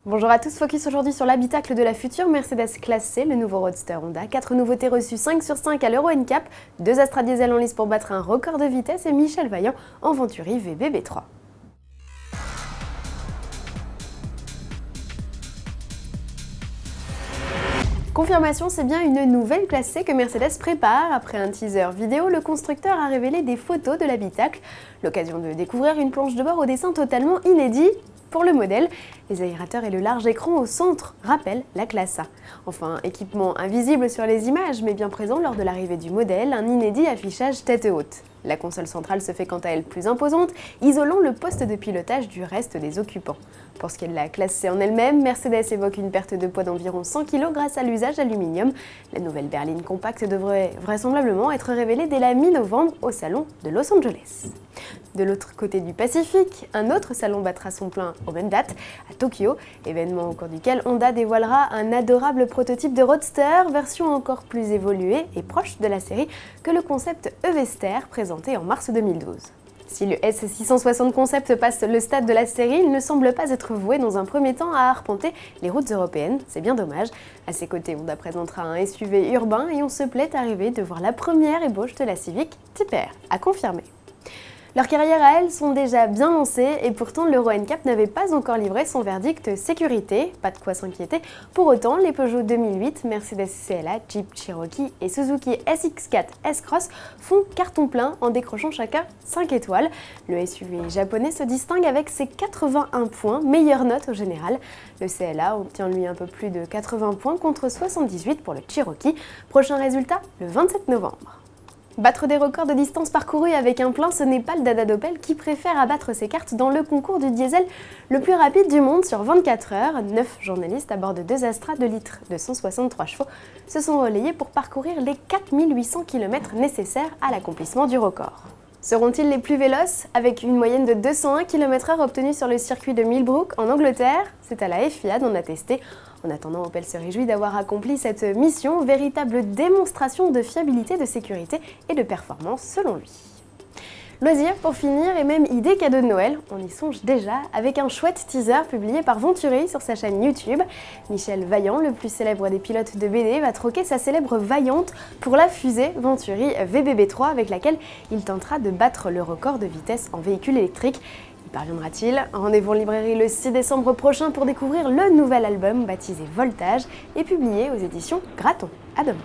Bonjour à tous, focus aujourd'hui sur l'habitacle de la future Mercedes classe C, le nouveau Roadster Honda. 4 nouveautés reçues 5 sur 5 à l'Euro NCAP, 2 Astra Diesel en lice pour battre un record de vitesse et Michel Vaillant en Venturi VBB3. Confirmation, c'est bien une nouvelle classe C que Mercedes prépare. Après un teaser vidéo, le constructeur a révélé des photos de l'habitacle. L'occasion de découvrir une planche de bord au dessin totalement inédit. Pour le modèle, les aérateurs et le large écran au centre rappellent la classe A. Enfin, équipement invisible sur les images, mais bien présent lors de l'arrivée du modèle, un inédit affichage tête haute. La console centrale se fait quant à elle plus imposante, isolant le poste de pilotage du reste des occupants. Pour ce qui est de la classe C en elle-même, Mercedes évoque une perte de poids d'environ 100 kg grâce à l'usage d'aluminium. La nouvelle berline compacte devrait vraisemblablement être révélée dès la mi-novembre au salon de Los Angeles. De l'autre côté du Pacifique, un autre salon battra son plein aux mêmes dates, à Tokyo, événement au cours duquel Honda dévoilera un adorable prototype de Roadster, version encore plus évoluée et proche de la série que le concept E-Vester présenté en mars 2012. Si le S660 concept passe le stade de la série, il ne semble pas être voué dans un premier temps à arpenter les routes européennes, c'est bien dommage. À ses côtés, Honda présentera un SUV urbain et on se plaît à rêver de voir la première ébauche de la Civic Type R, à confirmer. Leurs carrières à elles sont déjà bien lancées et pourtant l'Euro NCAP n'avait pas encore livré son verdict sécurité, pas de quoi s'inquiéter. Pour autant, les Peugeot 2008, Mercedes CLA, Jeep Cherokee et Suzuki SX4 S-Cross font carton plein en décrochant chacun 5 étoiles. Le SUV japonais se distingue avec ses 81 points, meilleure note au général. Le CLA obtient lui un peu plus de 80 points contre 78 pour le Cherokee. Prochain résultat, le 27 novembre. Battre des records de distance parcourue avec un plein, ce n'est pas le dada d'Opel qui préfère abattre ses cartes dans le concours du diesel le plus rapide du monde sur 24 heures. 9 journalistes à bord de 2 Astra 2 litres de 163 chevaux se sont relayés pour parcourir les 4800 km nécessaires à l'accomplissement du record. Seront-ils les plus véloces? Avec une moyenne de 201 km/h obtenue sur le circuit de Millbrook en Angleterre, c'est à la FIA d'en attester. En attendant, Opel se réjouit d'avoir accompli cette mission, véritable démonstration de fiabilité, de sécurité et de performance selon lui. Loisirs pour finir et même idée cadeau de Noël, on y songe déjà avec un chouette teaser publié par Venturi sur sa chaîne YouTube. Michel Vaillant, le plus célèbre des pilotes de BD, va troquer sa célèbre Vaillante pour la fusée Venturi VBB3 avec laquelle il tentera de battre le record de vitesse en véhicule électrique. Y parviendra-t-il? Rendez-vous en librairie le 6 décembre prochain pour découvrir le nouvel album baptisé Voltage et publié aux éditions Graton. À demain.